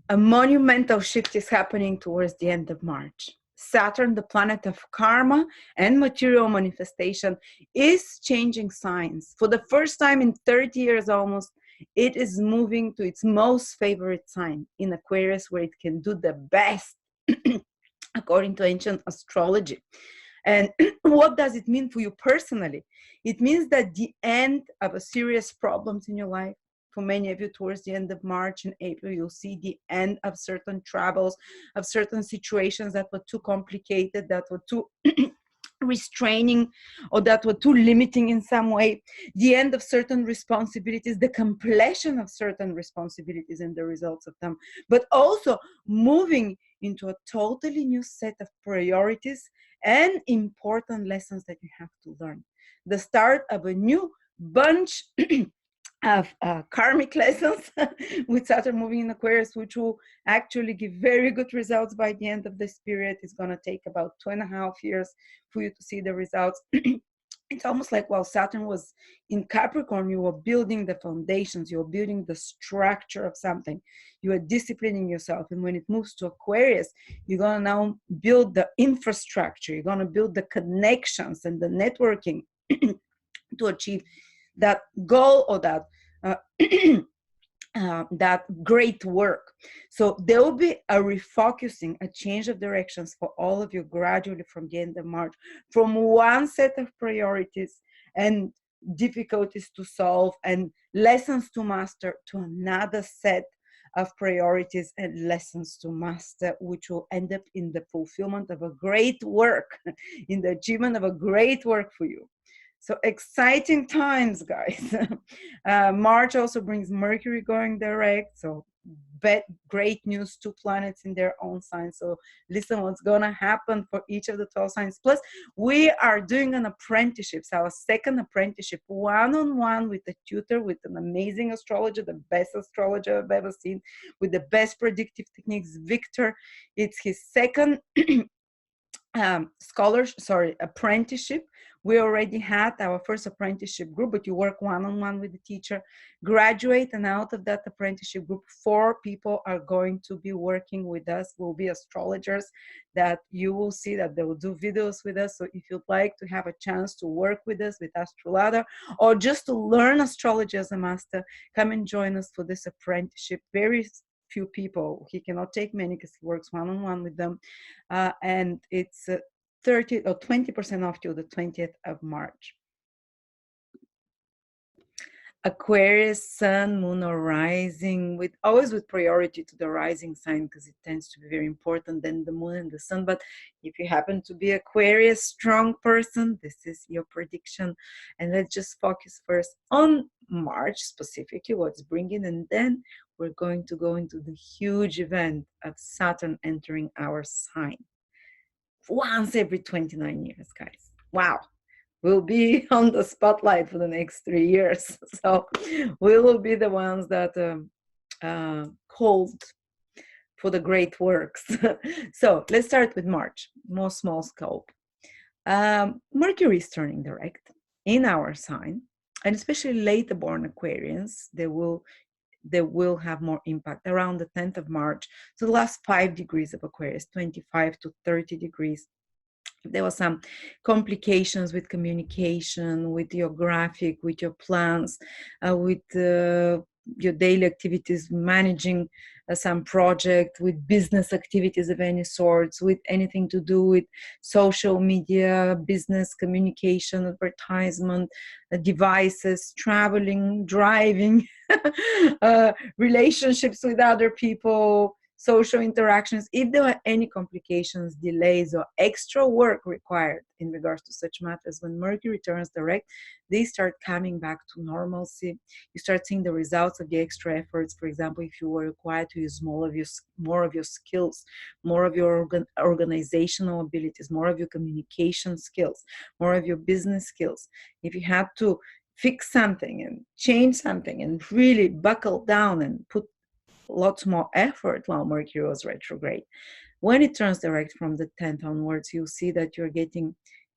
A monumental shift is happening towards the end of March. Saturn, the planet of karma and material manifestation, is changing signs. For the first time in 30 years almost, it is moving to its most favorite sign in Aquarius, where it can do the best according to ancient astrology. And what does it mean for you personally? It means that the end of a serious problems in your life. For many of you, towards the end of March and April, you'll see the end of certain travels, of certain situations that were too complicated, that were too restraining, or that were too limiting in some way. The end of certain responsibilities, the completion of certain responsibilities and the results of them, but also moving into a totally new set of priorities and important lessons that you have to learn. The start of a new bunch of karmic lessons with Saturn moving in Aquarius, which will actually give very good results by the end of this period. It's going to take about 2.5 years for you to see the results. It's almost like while Saturn was in Capricorn, you were building the foundations, you were building the structure of something, you were disciplining yourself. And when it moves to Aquarius, you're going to now build the infrastructure, you're going to build the connections and the networking to achieve that goal or that that great work. So there will be a refocusing, a change of directions for all of you gradually from the end of March, from one set of priorities and difficulties to solve and lessons to master to another set of priorities and lessons to master, which will end up in the fulfillment of a great work, in the achievement of a great work for you. So exciting times, guys. March also brings Mercury going direct. So great news, 2 planets in their own sign. So listen what's going to happen for each of the 12 signs. Plus, we are doing an apprenticeship, so our second apprenticeship, one-on-one with a tutor, with an amazing astrologer, the best astrologer I've ever seen, with the best predictive techniques, Victor. It's his second apprenticeship. We already had our first apprenticeship group, but you work one-on-one with the teacher, graduate, and out of that apprenticeship group, 4 people are going to be working with us, will be astrologers that you will see that they will do videos with us. So if you'd like to have a chance to work with us, with Astroladder, or just to learn astrology as a master, come and join us for this apprenticeship. Very few people. He cannot take many because he works one-on-one with them. And it's 30 or 20% off till the 20th of March. Aquarius, sun, moon, or rising, always with priority to the rising sign, because it tends to be very important, then the moon and the sun. But if you happen to be Aquarius strong person, this is your prediction. And let's just focus first on March specifically, what's bringing, and then we're going to go into the huge event of Saturn entering our sign once every 29 years, guys. Wow. We'll be on the spotlight for the next 3 years. So we will be the ones that called for the great works. So let's start with March, more small scope. Mercury is turning direct in our sign, and especially later born Aquarians, they will have more impact around the 10th of March. So the last 5 degrees of Aquarius, 25 to 30 degrees. If there were some complications with communication, with your graphic, with your plans, with your daily activities, managing some project, with business activities of any sorts, with anything to do with social media, business communication, advertisement, devices, traveling, driving, relationships with other people, social interactions, if there were any complications, delays, or extra work required in regards to such matters, when Mercury turns direct, they start coming back to normalcy. You start seeing the results of the extra efforts. For example, if you were required to use more of your skills, more of your organizational abilities, more of your communication skills, more of your business skills. If you had to fix something and change something and really buckle down and put lots more effort while Mercury was retrograde. When it turns direct from the 10th onwards, you'll see that you're getting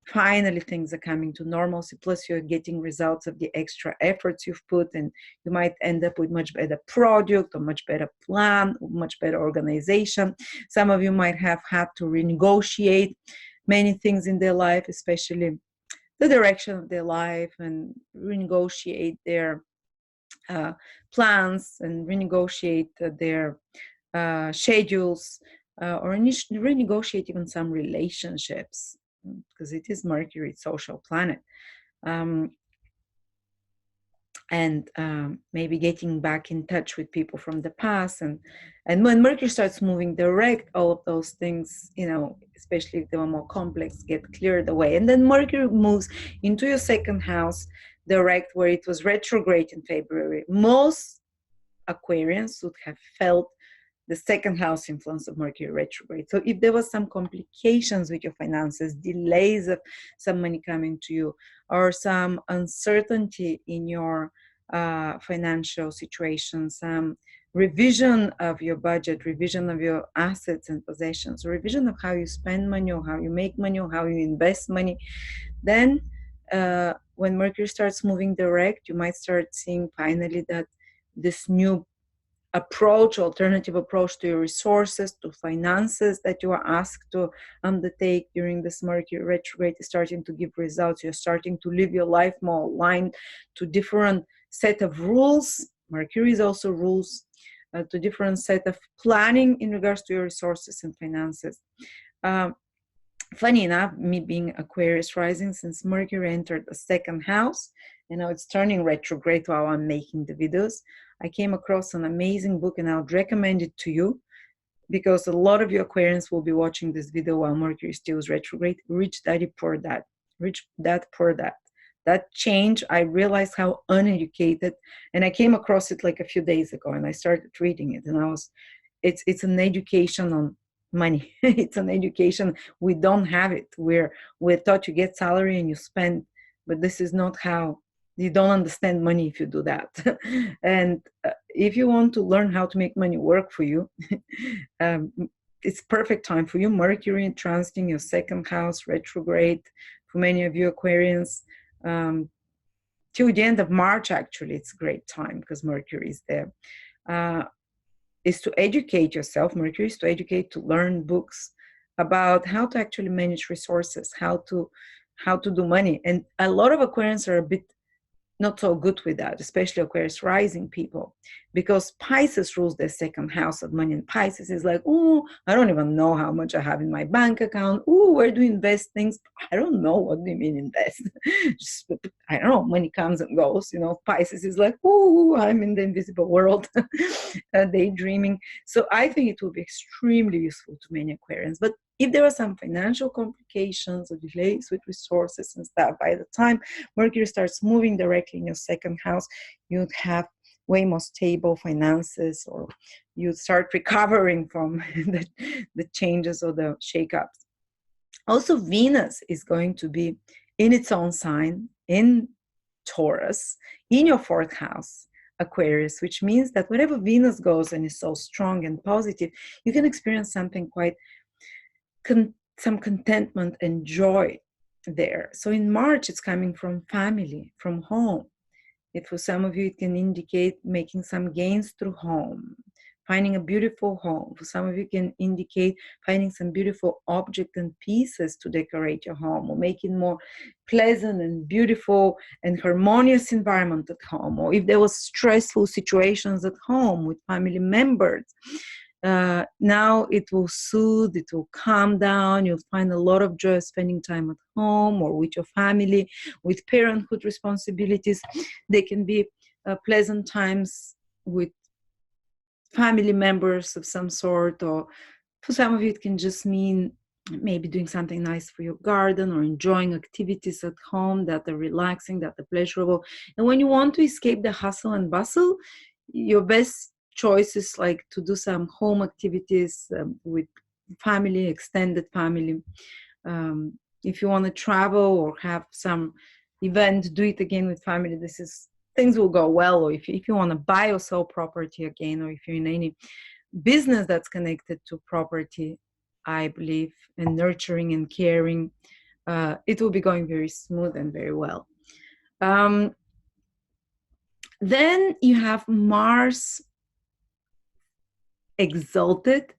Finally, things are coming to normalcy. Plus, you're getting results of the extra efforts you've put, and you might end up with much better product or much better plan, much better organization. Some of you might have had to renegotiate many things in their life, especially the direction of their life, and renegotiate their plans and renegotiate their schedules, or renegotiate even some relationships, because it is Mercury, it's social planet. And maybe getting back in touch with people from the past, and when Mercury starts moving direct, all of those things, you know, especially if they were more complex, get cleared away. And then Mercury moves into your second house direct, where it was retrograde in February. Most Aquarians would have felt the second house influence of Mercury retrograde. So if there was some complications with your finances, delays of some money coming to you, or some uncertainty in your financial situation, some revision of your budget, revision of your assets and possessions, revision of how you spend money, or how you make money, or how you invest money, then when Mercury starts moving direct, you might start seeing finally that this new approach, alternative approach to your resources, to finances that you are asked to undertake during this Mercury retrograde is starting to give results. You're starting to live your life more aligned to different set of rules. Mercury is also rules, to different set of planning in regards to your resources and finances. Funny enough, me being Aquarius rising, since Mercury entered the second house, and now it's turning retrograde while I'm making the videos, I came across an amazing book, and I would recommend it to you, because a lot of you Aquarians will be watching this video while Mercury still is retrograde. Rich Daddy Poor Dad. Rich Dad Poor Dad. That change, I realized how uneducated, and I came across it like a few days ago, and I started reading it, and it's an education on money. It's an education. We don't have it. We're taught you get salary and you spend, but this is not how. You don't understand money if you do that. And if you want to learn how to make money work for you, it's perfect time for you. Mercury transiting your second house retrograde for many of you Aquarians, till the end of March. Actually, it's a great time because Mercury is there. Is to educate yourself. Mercury is to educate, to learn books about how to actually manage resources, how to do money. And a lot of Aquarians are a bit not so good with that, especially Aquarius rising people, because Pisces rules their second house of money, and Pisces is like, oh, I don't even know how much I have in my bank account. Oh, where do you invest things? I don't know. What do you mean invest? Just, I don't know. Money comes and goes. You know, Pisces is like, oh, I'm in the invisible world, daydreaming. So I think it will be extremely useful to many Aquarians. But if there are some financial complications or delays with resources and stuff, by the time Mercury starts moving directly in your second house, you'd have way more stable finances, or you'd start recovering from the changes or the shakeups. Also, Venus is going to be in its own sign, in Taurus, in your fourth house, Aquarius, which means that wherever Venus goes and is so strong and positive, you can experience something quite some contentment and joy there. So in March, it's coming from family, from home. For some of you, it can indicate making some gains through home, finding a beautiful home. For some of you, it can indicate finding some beautiful objects and pieces to decorate your home, or making more pleasant and beautiful and harmonious environment at home. Or if there was stressful situations at home with family members, now it will soothe, it will calm down. You'll find a lot of joy spending time at home or with your family, with parenthood responsibilities. They can be pleasant times with family members of some sort, or for some of you, it can just mean maybe doing something nice for your garden, or enjoying activities at home that are relaxing, that are pleasurable. And when you want to escape the hustle and bustle, your best choice is like to do some home activities with family, extended family. If you want to travel or have some event, do it again with family. Things will go well. Or if you want to buy or sell property again, or if you're in any business that's connected to property, I believe, and nurturing and caring, it will be going very smooth and very well. Then you have Mars exalted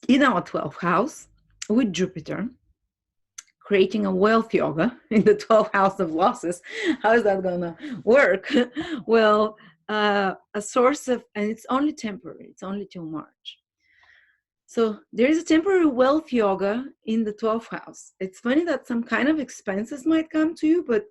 in our 12th house with Jupiter, creating a wealth yoga in the 12th house of losses. How is that gonna work? Well, a source of, and it's only temporary, it's only till March. So there is a temporary wealth yoga in the 12th house. It's funny that some kind of expenses might come to you, but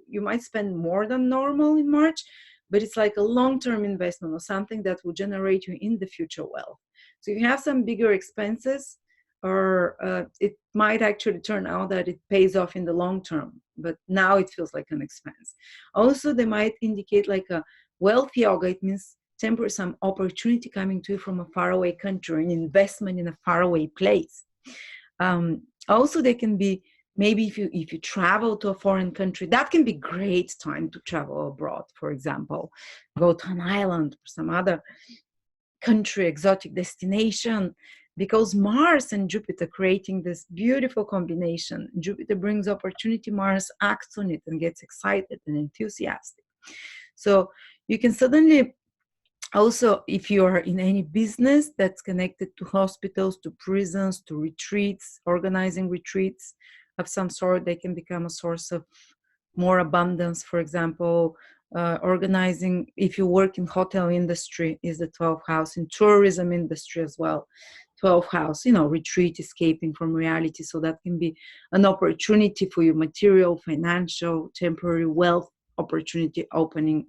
you might spend more than normal in March, but it's like a long-term investment or something that will generate you in the future wealth. So if you have some bigger expenses, or it might actually turn out that it pays off in the long term, but now it feels like an expense. Also, they might indicate like a wealth yoga. It means some opportunity coming to you from a faraway country, an investment in a faraway place. Also, they can be, maybe if you travel to a foreign country, that can be great time to travel abroad. For example, go to an island or some other country, exotic destination, because Mars and Jupiter creating this beautiful combination. Jupiter brings opportunity, Mars acts on it and gets excited and enthusiastic. So you can suddenly also, if you are in any business that's connected to hospitals, to prisons, to retreats, organizing retreats of some sort, they can become a source of more abundance. For example, organizing, if you work in hotel industry, is the 12th house, in tourism industry as well. 12th house, retreat, escaping from reality. So that can be an opportunity for you, material, financial, temporary wealth opportunity opening.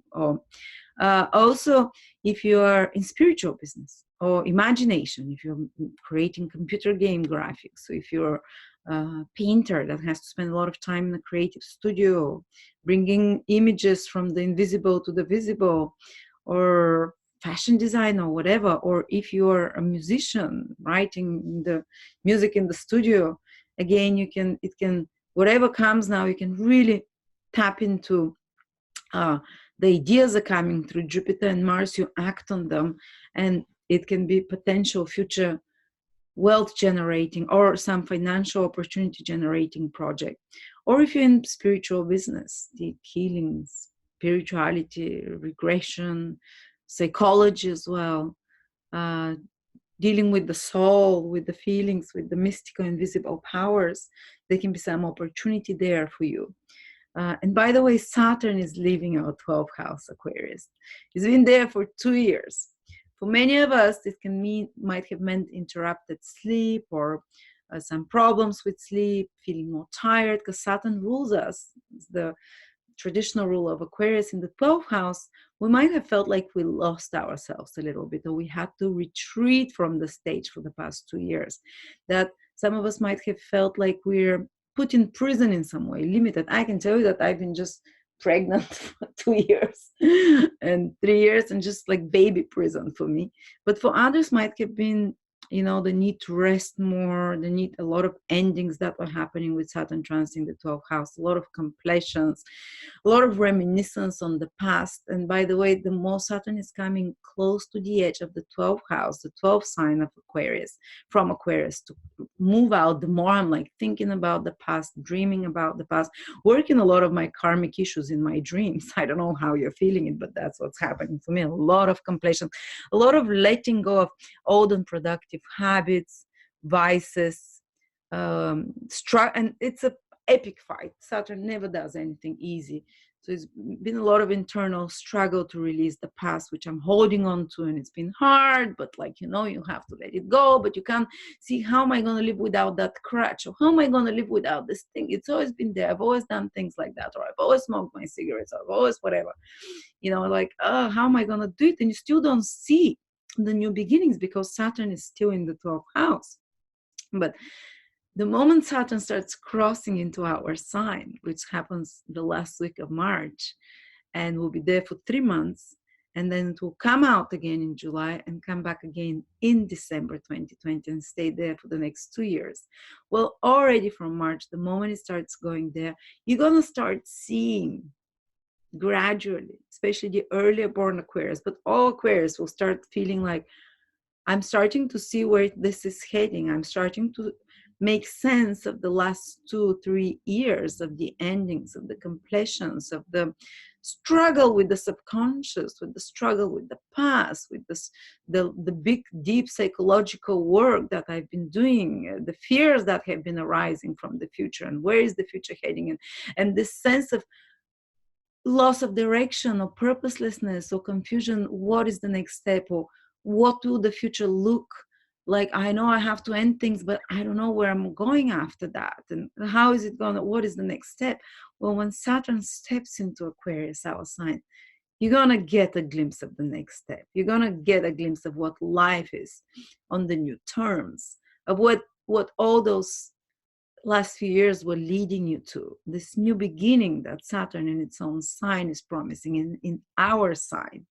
Also, if you are in spiritual business or imagination, if you're creating computer game graphics, so if you're a painter that has to spend a lot of time in a creative studio, bringing images from the invisible to the visible, or fashion design or whatever, or if you're a musician writing the music in the studio, again, whatever comes now, you can really tap into the ideas are coming through Jupiter and Mars, you act on them, and it can be potential future wealth generating or some financial opportunity generating project. Or if you're in spiritual business, the healing, spirituality, regression, psychology as well, dealing with the soul, with the feelings, with the mystical invisible powers, there can be some opportunity there for you. And by the way, Saturn is leaving our 12th house, Aquarius. It's been there for 2 years. For many of us, this might have meant interrupted sleep or some problems with sleep, feeling more tired, because Saturn rules us. It's the traditional rule of Aquarius in the 12th house. We might have felt like we lost ourselves a little bit, or we had to retreat from the stage for the past 2 years. That some of us might have felt like we're put in prison in some way, limited. I can tell you that I've been just pregnant for 2 years and 3 years, and just like baby prison for me. But for others might have been, the need to rest more, a lot of endings that were happening with Saturn transiting the 12th house, a lot of completions, a lot of reminiscence on the past. And by the way, the more Saturn is coming close to the edge of the 12th house, the 12th sign of Aquarius, from Aquarius to move out, the more I'm like thinking about the past, dreaming about the past, working a lot of my karmic issues in my dreams. I don't know how you're feeling it, but that's what's happening for me. A lot of completion, a lot of letting go of old and productive habits, vices, and it's a epic fight. Saturn never does anything easy. So it's been a lot of internal struggle to release the past, which I'm holding on to, and it's been hard, but you have to let it go, but you can't see, how am I going to live without that crutch, or how am I going to live without this thing? It's always been there. I've always done things like that, or I've always smoked my cigarettes, or I've always whatever, how am I going to do it? And you still don't see the new beginnings because Saturn is still in the 12th house. But the moment Saturn starts crossing into our sign, which happens the last week of March, and will be there for 3 months, and then it will come out again in July and come back again in December 2020 and stay there for the next 2 years. Well, already from March, the moment it starts going there, you're going to start seeing gradually, especially the earlier born Aquarius, but all Aquarius will start feeling like, I'm starting to see where this is heading. I'm starting to make sense of the last 2-3 years, of the endings, of the completions, of the struggle with the subconscious, with the struggle with the past, with this, the big, deep psychological work that I've been doing, the fears that have been arising from the future, and where is the future heading, and this sense of loss of direction or purposelessness or confusion. What is the next step, or what will the future look like? I know I have to end things, but I don't know where I'm going after that, and how is it going to, what is the next step? Well, when Saturn steps into Aquarius, our sign, you're going to get a glimpse of the next step. You're going to get a glimpse of what life is on the new terms, of what all those last few years were leading you to, this new beginning that Saturn in its own sign is promising in our sign,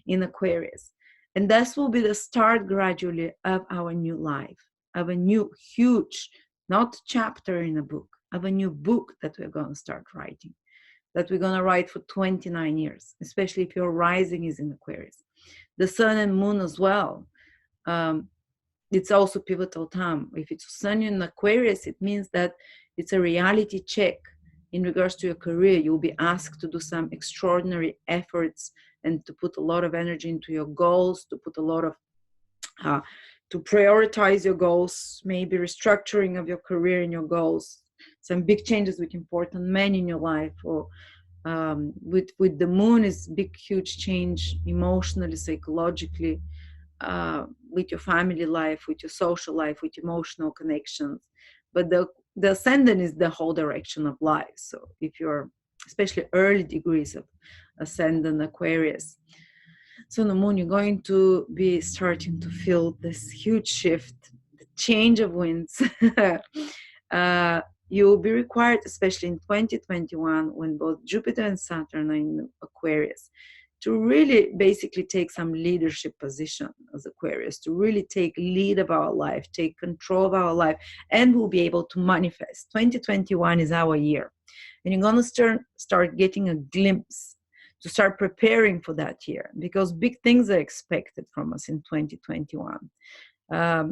in Aquarius. And this will be the start gradually of our new life, of a new huge, not chapter in a book, of a new book that we're going to start writing, that we're going to write for 29 years, especially if your rising is in Aquarius. The sun and moon as well. It's also pivotal time. If it's sun in Aquarius, it means that it's a reality check in regards to your career. You'll be asked to do some extraordinary efforts and to put a lot of energy into your goals, to put a lot of, to prioritize your goals, maybe restructuring of your career and your goals, some big changes with important men in your life, or with the moon is big, huge change emotionally, psychologically, with your family life, with your social life, with emotional connections. But the ascendant is the whole direction of life. So if you're, especially early degrees of ascendant Aquarius, so the moon, you're going to be starting to feel this huge shift, the change of winds. You will be required, especially in 2021, when both Jupiter and Saturn are in Aquarius, to really basically take some leadership position as Aquarius, to really take lead of our life, take control of our life, and we'll be able to manifest. 2021 is our year. And you're going to start getting a glimpse, to start preparing for that year, because big things are expected from us in 2021.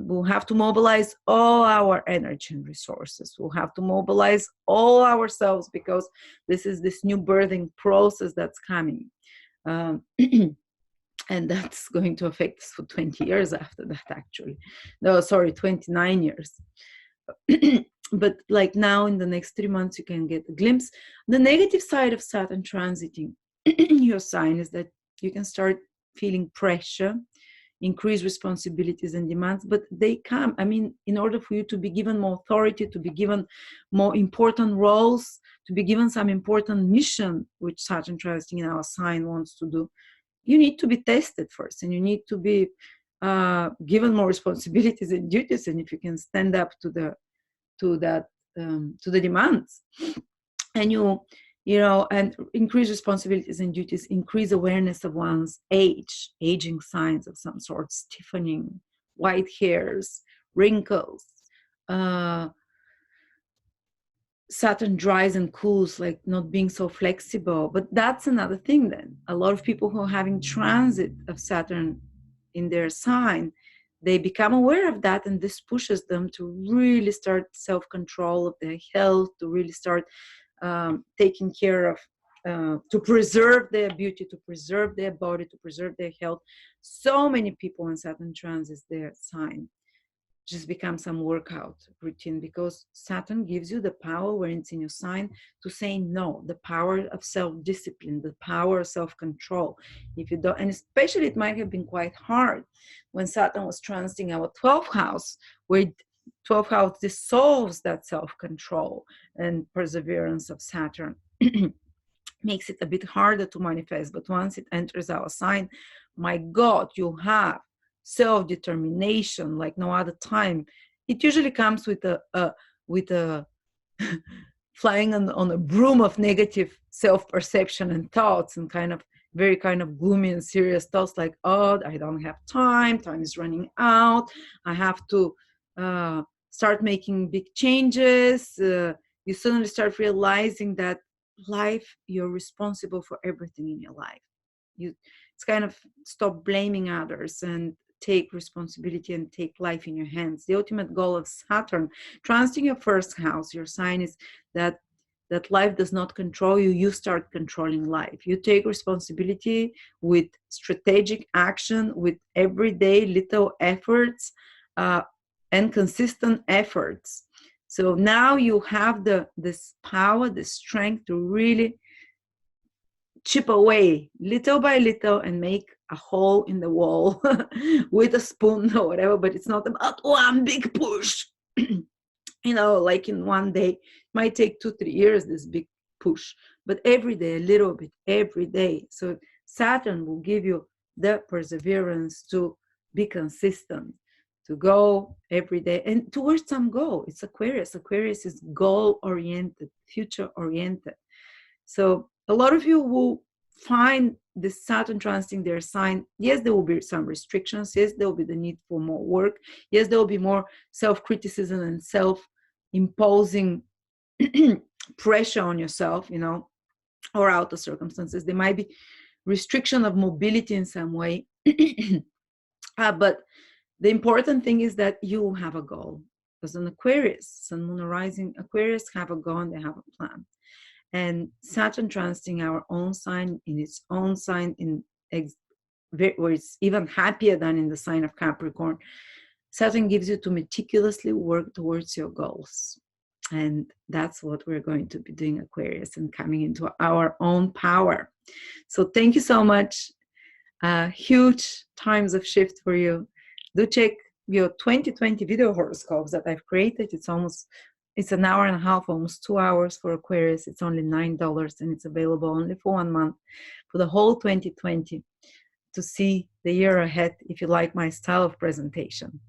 We'll have to mobilize all our energy and resources. We'll have to mobilize all ourselves, because this is this new birthing process that's coming. And that's going to affect us for 20 years after that, actually. No, sorry, 29 years. But like now, in the next 3 months, you can get a glimpse. The negative side of Saturn transiting your sign is that you can start feeling pressure, increased responsibilities and demands, but they come. I mean, in order for you to be given more authority, to be given more important roles, to be given some important mission, which Saturn transiting in our sign wants to do, you need to be tested first, and you need to be given more responsibilities and duties. And if you can stand up to the demands, and and increase responsibilities and duties, increase awareness of one's aging signs of some sort, stiffening, white hairs, wrinkles. Saturn dries and cools, like not being so flexible. But that's another thing then. A lot of people who are having transit of Saturn in their sign, they become aware of that, and this pushes them to really start self-control of their health, to really start taking care of, to preserve their beauty, to preserve their body, to preserve their health. So many people when Saturn transits their sign just become some workout routine, because Saturn gives you the power when it's in your sign to say no, the power of self-discipline, the power of self-control. If you don't, and especially it might have been quite hard when Saturn was transiting our 12th house, where 12th house dissolves that self-control and perseverance of Saturn. Makes it a bit harder to manifest. But once it enters our sign, my God, you have self-determination like no other time. It usually comes with a flying on a broom of negative self-perception and thoughts, and very gloomy and serious thoughts like, oh, I don't have time is running out, I have to start making big changes. You suddenly start realizing that life, you're responsible for everything in your life. It's stop blaming others and take responsibility and take life in your hands. The ultimate goal of Saturn transiting your first house, your sign, is that life does not control you. You start controlling life. You take responsibility with strategic action, with everyday little efforts and consistent efforts. So now you have this power, this strength to really chip away little by little and make a hole in the wall with a spoon or whatever. But it's not about one big push. You know, like in one day. It might take 2-3 years, this big push, but every day, a little bit, every day. So Saturn will give you the perseverance to be consistent, to go every day and towards some goal. It's Aquarius. Aquarius is goal-oriented, future-oriented. So a lot of you will find this Saturn transiting their sign. Yes, there will be some restrictions. Yes, there will be the need for more work. Yes, there will be more self-criticism and self-imposing pressure on yourself, you know, or outer circumstances. There might be restriction of mobility in some way. But the important thing is that you will have a goal. Because an Aquarius, Sun, Moon, Rising, Aquarius have a goal and they have a plan. And Saturn transiting our own sign, in its own sign, where it's even happier than in the sign of Capricorn, Saturn gives you to meticulously work towards your goals. And that's what we're going to be doing, Aquarius, and coming into our own power. So thank you so much. Huge times of shift for you. Do check your 2020 video horoscopes that I've created. It's an hour and a half, almost 2 hours for Aquarius. It's only $9 and it's available only for 1 month for the whole 2020 to see the year ahead if you like my style of presentation.